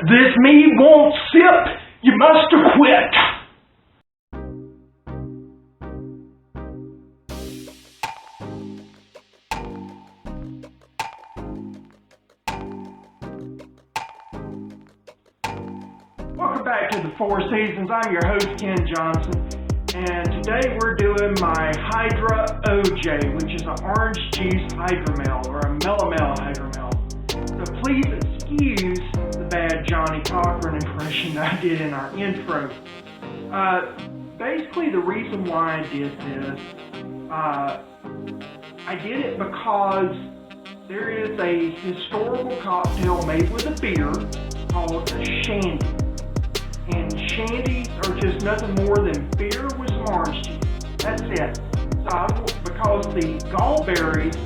This mead won't sip. You must have quit. Welcome back to the Four Seasons. I'm your host, Ken Johnson, and today we're doing my Hydra OJ, which is an orange juice hydromel, or a Melomel hydromel. So please excuse the bad Johnny Cochran impression I did in our intro. Basically, the reason why I did this, I did it because there is a historical cocktail made with a beer called a shandy. And shandies are just nothing more than beer with some orange juice. That's it. So because the Gallberries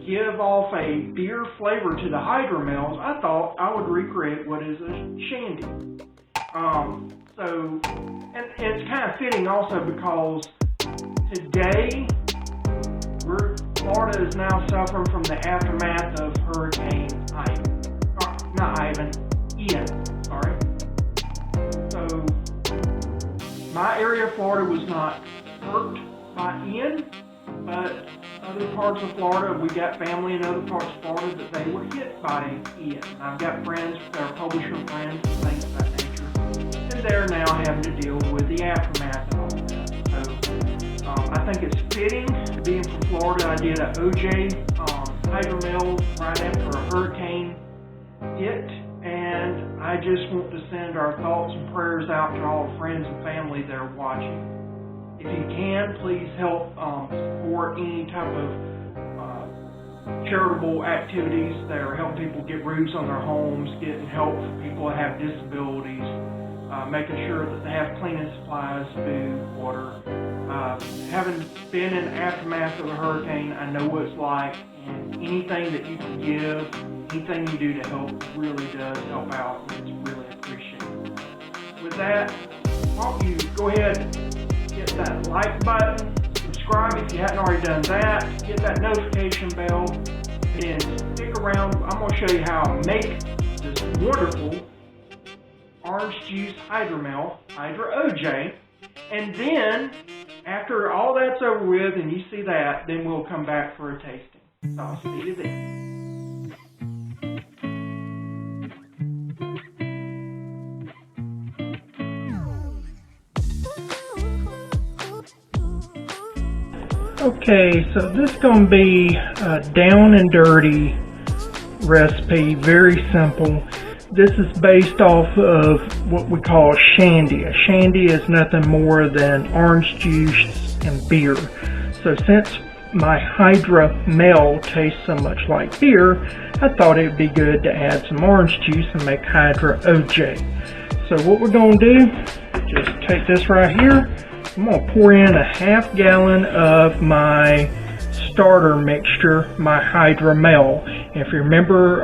give off a beer flavor to the hydromels, I thought I would recreate what is a shandy. And it's kind of fitting also because today Florida is now suffering from the aftermath of Hurricane Ian. So my area of Florida was not hurt by Ian, but other parts of Florida, we got family in other parts of Florida that they were hit by Ian. I've got friends that are publisher friends and things of that nature, and they're now having to deal with the aftermath and all that. So I think it's fitting. Being from Florida, I did an OJ hydromel right after a hurricane hit. And I just want to send our thoughts and prayers out to all friends and family that are watching. If you can, please help support any type of charitable activities that are helping people get roofs on their homes, getting help for people that have disabilities, making sure that they have cleaning supplies, food, water. Having been in the aftermath of a hurricane, I know what it's like, and anything that you can give, anything you do to help really does help out, and it's really appreciated. With that, why don't you go ahead and hit that like button, subscribe if you hadn't already done that, hit that notification bell, and stick around. I'm going to show you how I make this wonderful orange juice hydromel, Hydra OJ, and then after all that's over with and you see that, then we'll come back for a tasting. So I'll see you then. Okay, so this is going to be a down and dirty recipe, very simple. This is based off of what we call a shandy. A shandy is nothing more than orange juice and beer. So since my hydromel tastes so much like beer, I thought it would be good to add some orange juice and make Hydra OJ. So what we're going to do, just take this right here. I'm going to pour in a half gallon of my starter mixture, my hydromel. If you remember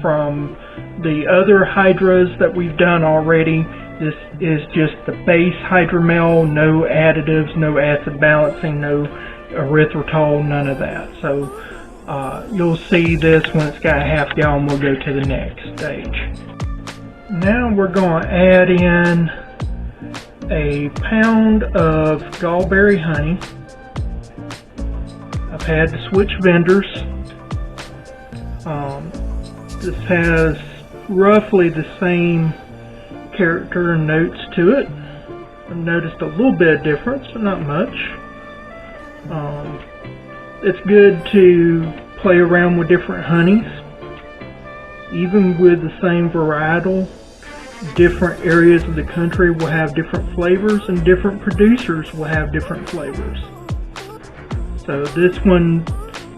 from the other hydras that we've done already, this is just the base hydromel, no additives, no acid balancing, no erythritol, none of that. So you'll see this when it's got a half gallon. We'll go to the next stage. Now we're going to add in a pound of Gallberry honey. I've had to switch vendors. This has roughly the same character and notes to it. I've noticed a little bit of difference, but not much. It's good to play around with different honeys. Even with the same varietal, different areas of the country will have different flavors, and different producers will have different flavors. So this one,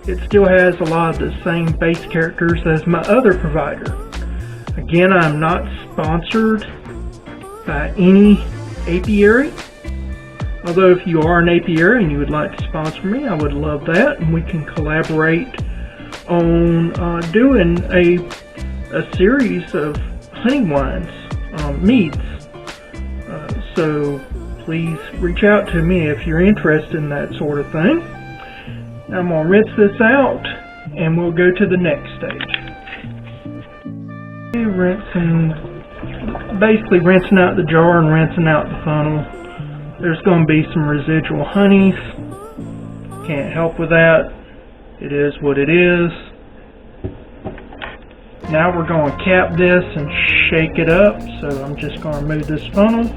it still has a lot of the same base characters as my other provider. Again, I'm not sponsored by any apiary. Although if you are an apiary and you would like to sponsor me, I would love that, and we can collaborate on doing a series of honey wines, meads. So please reach out to me if you're interested in that sort of thing. I'm going to rinse this out and we'll go to the next stage. Rinsing basically rinsing out the jar and rinsing out the funnel. There's going to be some residual honeys. Can't help with that. It is what it is. Now we're going to cap this and shake it up. So I'm just going to remove this funnel.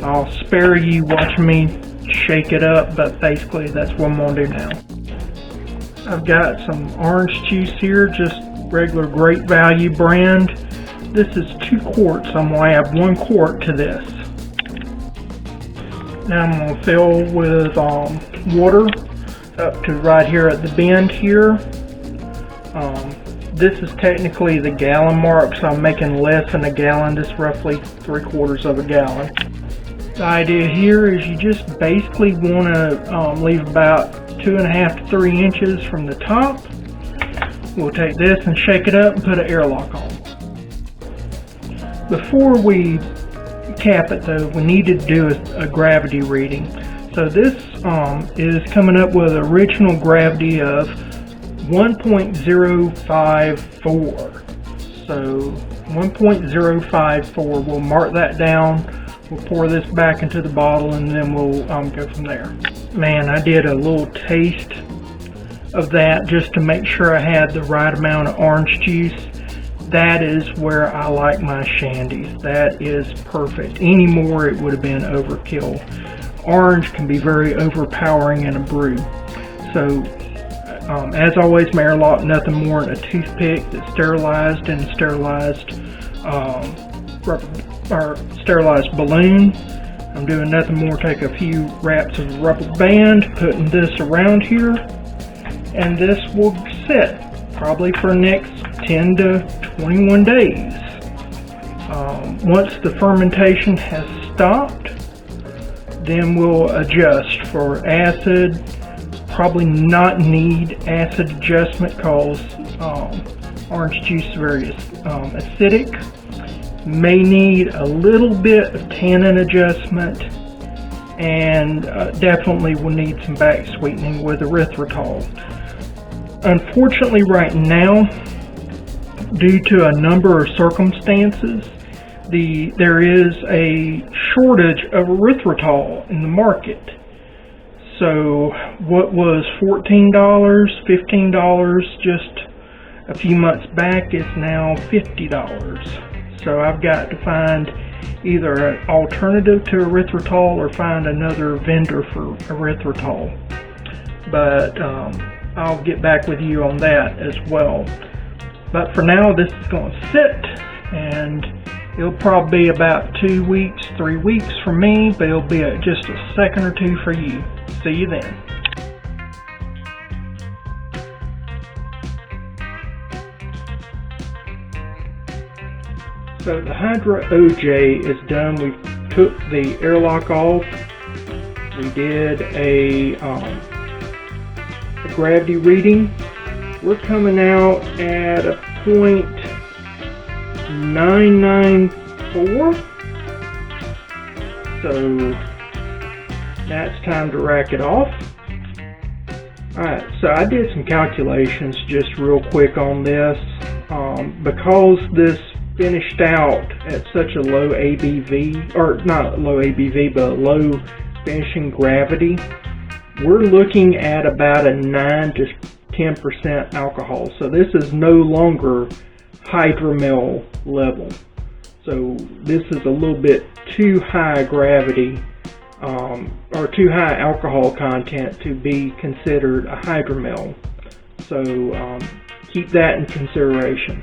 I'll spare you watching me shake it up, but basically that's what I'm going to do now. I've got some orange juice here, just regular Great Value brand. This is 2 quarts. I'm going to add 1 quart to this. Now I'm going to fill with water up to right here at the bend here. This is technically the gallon mark, so I'm making less than a gallon. This is roughly 3/4 of a gallon. The idea here is you just basically want to leave about 2.5 to 3 inches from the top. We'll take this and shake it up and put an airlock on. Before we cap it though, we need to do a gravity reading. So this is coming up with original gravity of 1.054. So 1.054, we'll mark that down. We'll pour this back into the bottle and then we'll go from there. Man, I did a little taste of that just to make sure I had the right amount of orange juice. That is where I like my shandies. That is perfect. Any more, it would have been overkill. Orange can be very overpowering in a brew. So, as always, my airlock, nothing more than a toothpick that's sterilized in a sterilized sterilized balloon. I'm doing nothing more, take a few wraps of rubber band, putting this around here, and this will sit probably for the next 10 to 21 days. Once the fermentation has stopped, then we'll adjust for acid. Probably not need acid adjustment because orange juice is very acidic. May need a little bit of tannin adjustment, and definitely will need some back sweetening with erythritol. Unfortunately right now, due to a number of circumstances, there is a shortage of erythritol in the market. So what was $14, $15 just a few months back is now $50. So I've got to find either an alternative to erythritol or find another vendor for erythritol. But I'll get back with you on that as well. But for now, this is going to sit, and it'll probably be about 2 weeks, 3 weeks for me, but it'll be just a second or two for you. See you then. So the Hydra OJ is done. We took the airlock off. We did a gravity reading. We're coming out at a 0.994. So that's time to rack it off. Alright, so I did some calculations just real quick on this. Because this finished out at such a low ABV, or not low ABV, but low finishing gravity, we're looking at about a 9 to 10% alcohol. So this is no longer hydromel level. So this is a little bit too high gravity or too high alcohol content to be considered a hydromel. So keep that in consideration.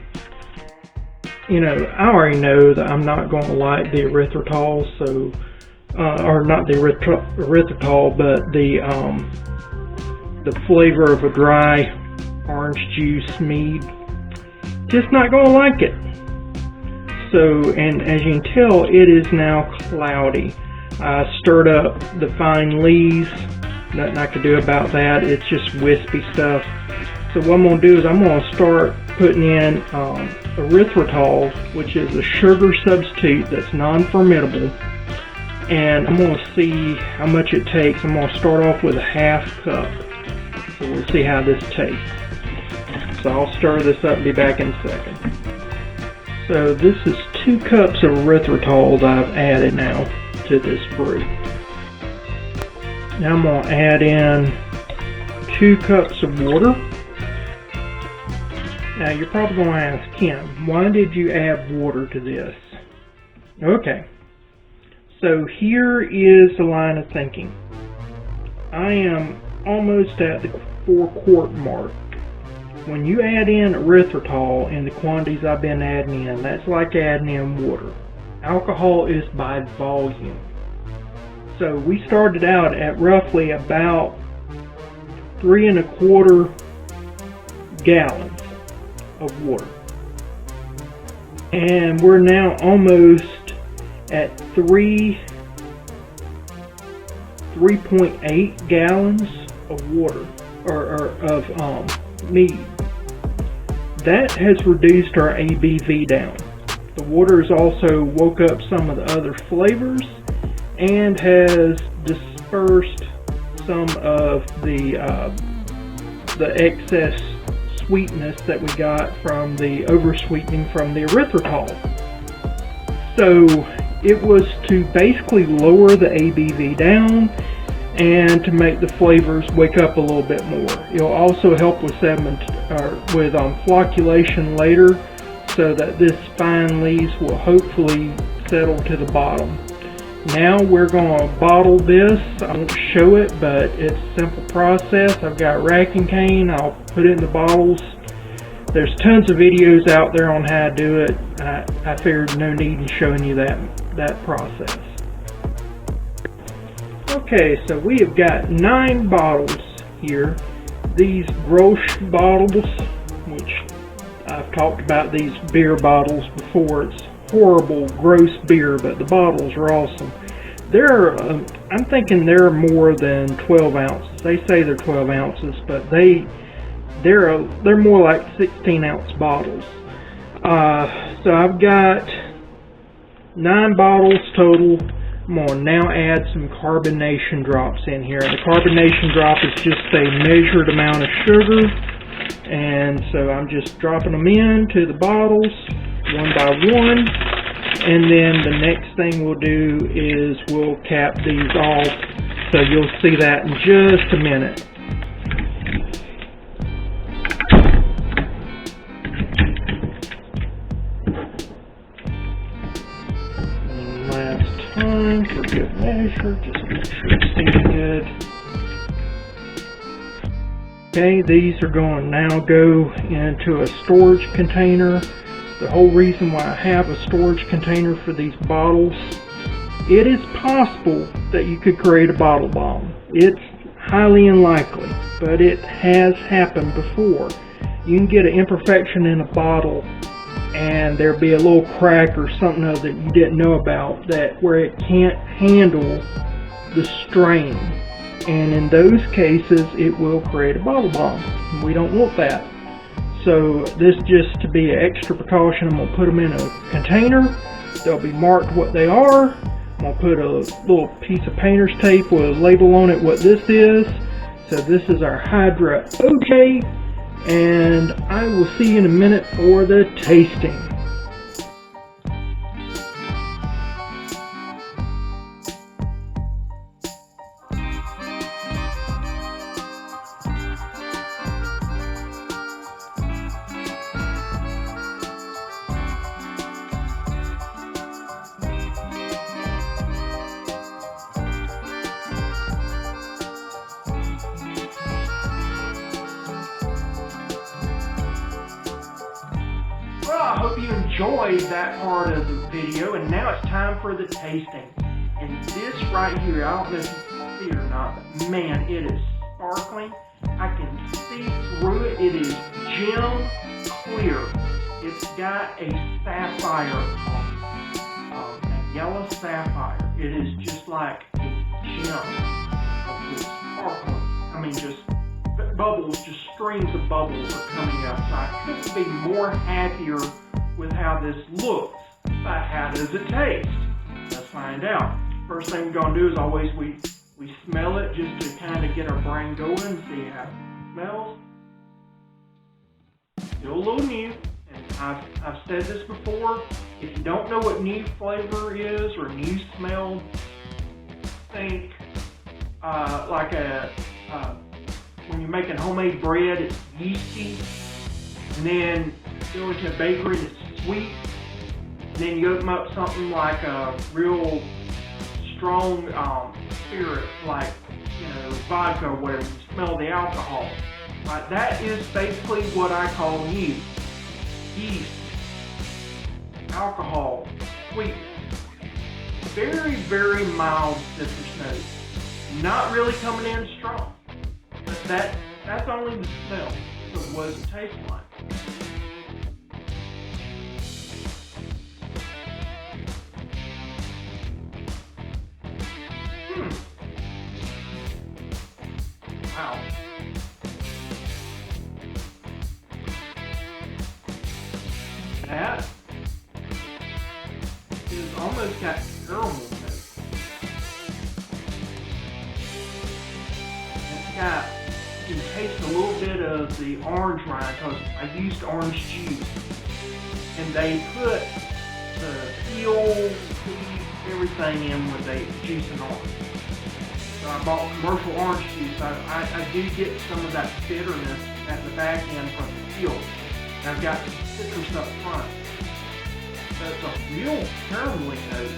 You know, I already know that I'm not going to like the erythritol, so or not the erythritol, but the flavor of a dry orange juice mead. Just not going to like it. So, and as you can tell, it is now cloudy. I stirred up the fine lees. Nothing I could do about that. It's just wispy stuff. So what I'm going to do is I'm going to start putting in erythritol, which is a sugar substitute that's non-fermentable. And I'm going to see how much it takes. I'm going to start off with a half cup. So we'll see how this tastes. So I'll stir this up and be back in a second. So this is 2 cups of erythritol that I've added now to this brew. Now I'm going to add in 2 cups of water. Now you're probably going to ask, Ken, why did you add water to this? Okay, so here is the line of thinking. I am almost at the 4-quart mark. When you add in erythritol in the quantities I've been adding in, that's like adding in water. Alcohol is by volume. So we started out at roughly about 3 1/4 gallons of water. And we're now almost at 3.8 gallons of water, or of mead. That has reduced our ABV down. The water has also woke up some of the other flavors and has dispersed some of the excess sweetness that we got from the over-sweetening from the erythritol. So it was to basically lower the ABV down and to make the flavors wake up a little bit more. It'll also help with flocculation later, so that this fine leaves will hopefully settle to the bottom. Now we're going to bottle this. I won't show it, but it's a simple process. I've got racking cane. I'll put it in the bottles. There's tons of videos out there on how to do it. I figured no need in showing you that process. Okay, so we have got 9 bottles here. These Grolsch bottles, which I've talked about these beer bottles before. It's horrible, gross beer, but the bottles are awesome. I'm thinking they're more than 12 ounces. They say they're 12 ounces, but they're more like 16-ounce bottles. So I've got 9 bottles total. I'm going to now add some carbonation drops in here. The carbonation drop is just a measured amount of sugar, and so I'm just dropping them into the bottles one by one, and then the next thing we'll do is we'll cap these off, so you'll see that in just a minute. For good measure, just make sure it's seated good. Okay, these are going to now go into a storage container. The whole reason why I have a storage container for these bottles, it is possible that you could create a bottle bomb. It's highly unlikely, but it has happened before. You can get an imperfection in a bottle and there'll be a little crack or something that you didn't know about, where it can't handle the strain, and in those cases it will create a bottle bomb. We don't want that. So this, just to be an extra precaution, I'm going to put them in a container. They'll be marked what they are. I'm going to put a little piece of painter's tape with a label on it what this is. So this is our Hydra OK. And I will see you in a minute for the tasting. Well, I hope you enjoyed that part of the video, and now it's time for the tasting. And this right here, I don't know if you can see it or not, but man, it is sparkling. I can see through it. It is gem clear. It's got a sapphire on it, a yellow sapphire. It is just like a gem of this sparkling. I mean, just bubbles, just streams of bubbles are coming up. So I couldn't be more happier with how this looks. But how does it taste? Let's find out. First thing we're going to do is always we smell it just to kind of get our brain going and see how it smells. Still a little new, and I've said this before, if you don't know what new flavor is or new smell, think when you're making homemade bread, it's yeasty, and then go into a bakery and it's sweet, and then you open up something like a real strong spirit, like vodka, or whatever, you smell the alcohol. That is basically what I call new. Yeast, alcohol, sweet, very, very mild citrus notes. Not really coming in strong, but that's only the smell. So what does it taste like? Wow. That is almost got caramel notes. It's got, you can taste a little bit of the orange rind because I used orange juice. And they put the peel, everything in when they juice an orange. So I bought commercial orange juice. I do get some of that bitterness at the back end from the peel. And I've got some citrus up front. So it's a real caramelly note.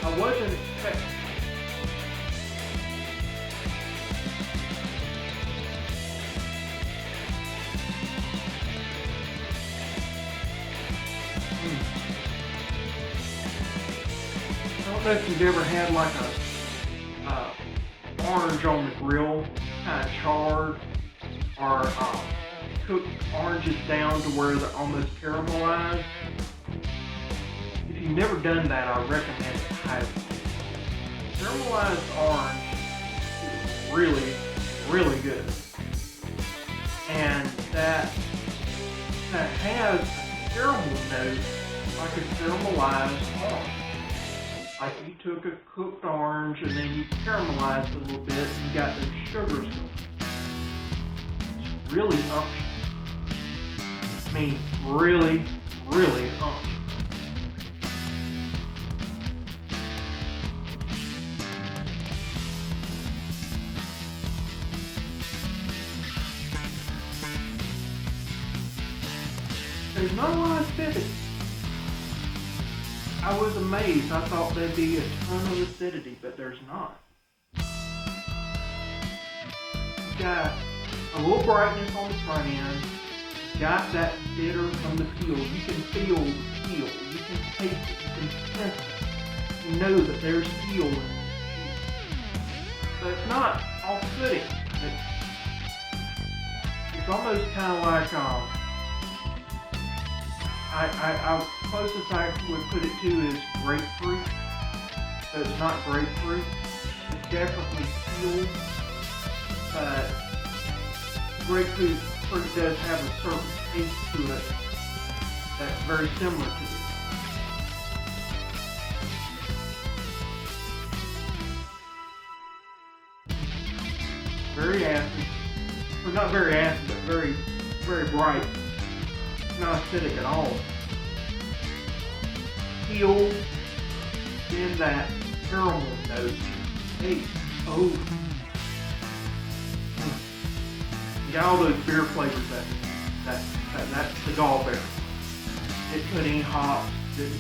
I wasn't expecting. I don't know if you've ever had like a orange on the grill, kind of charred, or cooked oranges down to where they're almost caramelized. If you've never done that, I recommend it highly. Caramelized orange is really, really good. And that has a caramel note like a caramelized orange. Like you took a cooked orange and then you caramelized it a little bit and you got those sugars going. It's really umptious. I mean, really, really umptious. There's not a lot of acidity. I was amazed. I thought there'd be a ton of acidity, but there's not. You got a little brightness on the front end. You got that bitter from the peel. You can feel the peel. You can taste it. You can sense it. You know that there's peel in the juice. So it's not off-putting. It's almost kind of like closest I would put it to is grapefruit, but it's not grapefruit. It's definitely peel, but grapefruit fruit does have a certain taste to it that's very similar to this. Very acid, or not very acid, but very, very bright. Not acidic at all. Peel, then that caramel note. Hey, oh. You got all those beer flavors that's the Gallberry. Didn't put any hops, if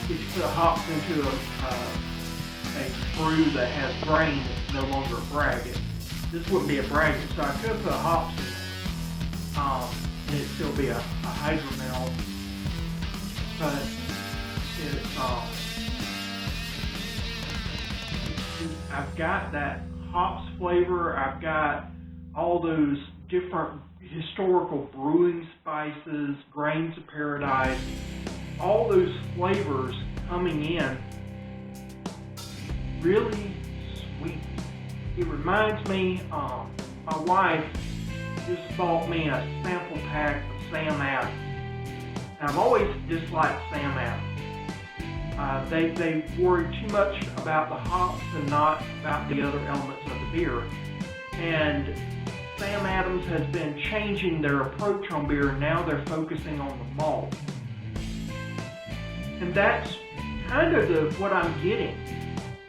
you put hops into a brew that has grain, it's no longer a braggot. This wouldn't be a braggot, so I could put hops in it. And it'd still be a hydromel, but I've got that hops flavor. I've got all those different historical brewing spices, grains of paradise, all those flavors coming in, really sweet. It reminds me, my wife just bought me a sample pack of Sam Adams. And I've always disliked Sam Adams. They worry too much about the hops and not about the other elements of the beer. And Sam Adams has been changing their approach on beer, and now they're focusing on the malt. And that's kind of what I'm getting.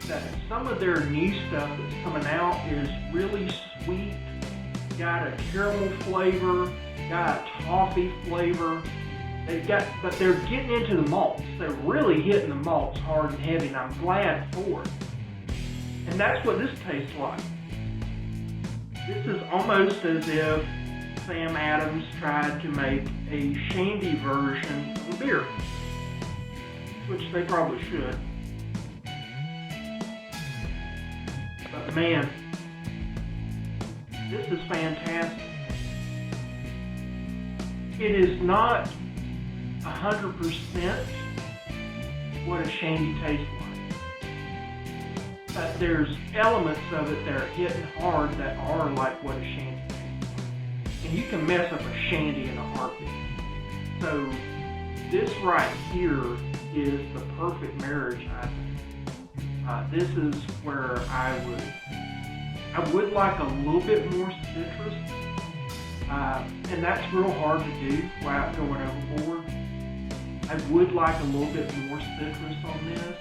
That some of their new stuff that's coming out is really sweet, got a caramel flavor, got a toffee flavor. But they're getting into the malts. They're really hitting the malts hard and heavy, and I'm glad for it. And that's what this tastes like. This is almost as if Sam Adams tried to make a shandy version of a beer, which they probably should. But man, this is fantastic. It is not 100% what a shandy tastes like. But there's elements of it that are hitting hard that are like what a shandy tastes like. And you can mess up a shandy in a heartbeat. So this right here is the perfect marriage, I think. This is where I would like a little bit more citrus. And that's real hard to do without going overboard. I would like a little bit more citrus on this,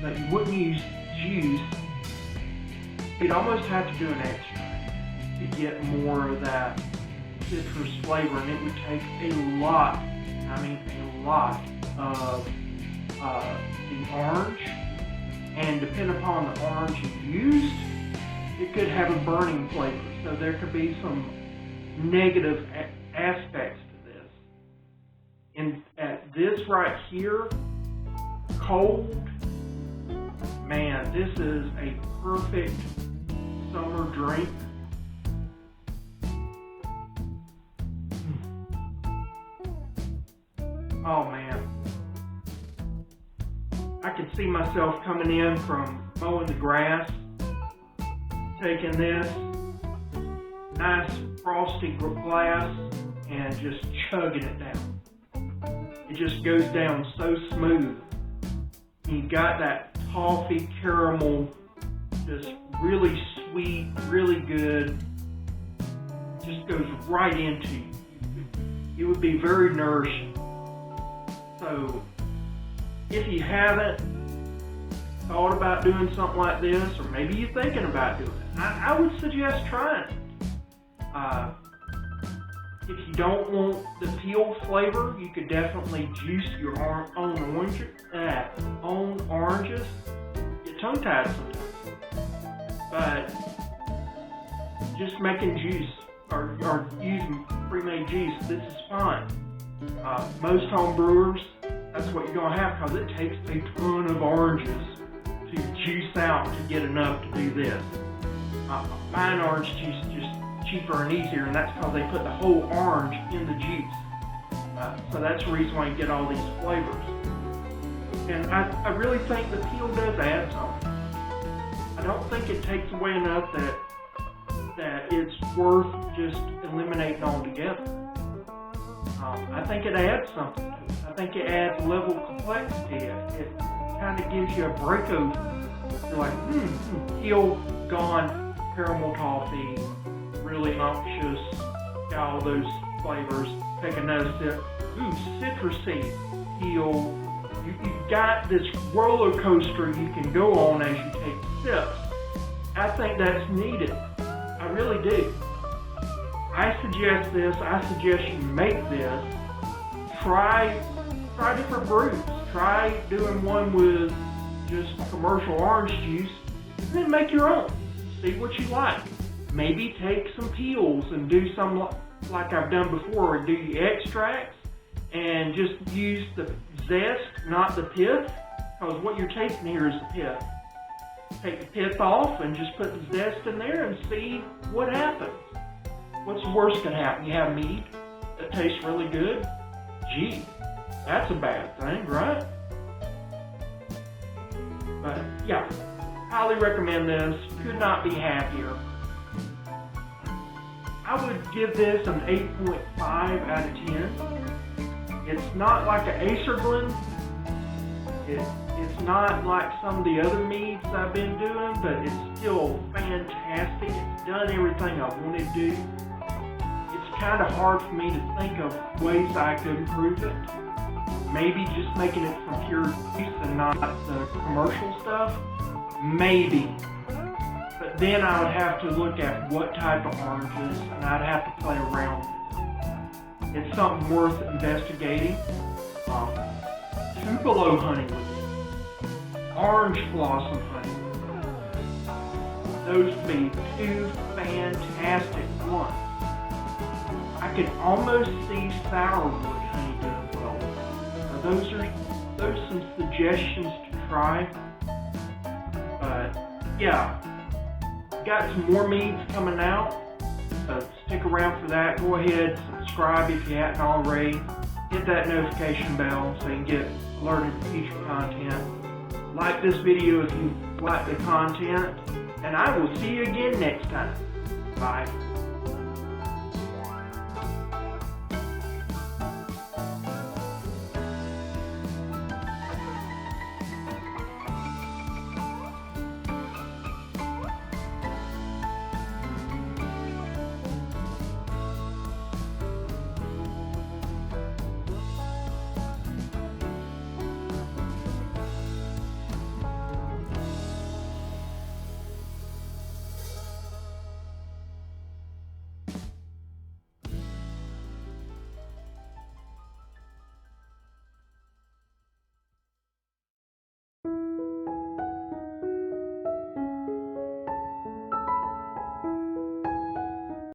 but you wouldn't use juice. You'd almost have to do an extract to get more of that citrus flavor, and it would take a lot of the orange, and depending upon the orange you used, it could have a burning flavor, so there could be some negative aspects to this. And at this right here, cold, man, this is a perfect summer drink. Oh man, I can see myself coming in from mowing the grass, taking this nice frosty glass and just chugging it down. It just goes down so smooth. You got that toffee caramel, just really sweet, really good, just goes right into you. It would be very nourishing. So if you haven't thought about doing something like this, or maybe you're thinking about doing it, I would suggest trying it. If you don't want the peel flavor, you could definitely juice your own oranges. Get tongue-tied sometimes. But just making juice or using pre-made juice, this is fine. Most home brewers, that's what you're going to have, because it takes a ton of oranges to juice out to get enough to do this. Buying orange juice is just cheaper and easier, and that's because they put the whole orange in the juice. So that's the reason why you get all these flavors. And I really think the peel does add something. I don't think it takes away enough that it's worth just eliminating altogether. I think it adds something to it. I think it adds a level of complexity. It kind of gives you a break over. You're like, peel gone, caramel toffee, really unctuous, got all those flavors. Take another sip. Ooh, citrusy, peel. You've got this roller coaster you can go on as you take sips. I think that's needed. I really do. I suggest this. I suggest you make this. Try different brews. Try doing one with just commercial orange juice, and then make your own. See what you like. Maybe take some peels and do some like I've done before, do the extracts and just use the zest, not the pith, because what you're tasting here is the pith. Take the pith off and just put the zest in there and see what happens. What's the worst that can happen? You have mead that tastes really good? Gee, that's a bad thing, right? But yeah, highly recommend this. Could not be happier. I would give this an 8.5 out of 10. It's not like an Acer blend, It's not like some of the other meads I've been doing, but it's still fantastic. It's done everything I wanted to do. It's kind of hard for me to think of ways I could improve it. Maybe just making it from pure juice and not the commercial stuff. Maybe. But then I would have to look at what type of oranges, and I'd have to play around with it. It's something worth investigating. Tupelo honey with it. Orange blossom honey. Those would be two fantastic ones. I could almost see sourwood honey doing well. So those are some suggestions to try. But yeah, got some more meads coming out. So stick around for that. Go ahead, subscribe if you hadn't already. Hit that notification bell so you can get alerted to future content. Like this video if you like the content, and I will see you again next time. Bye.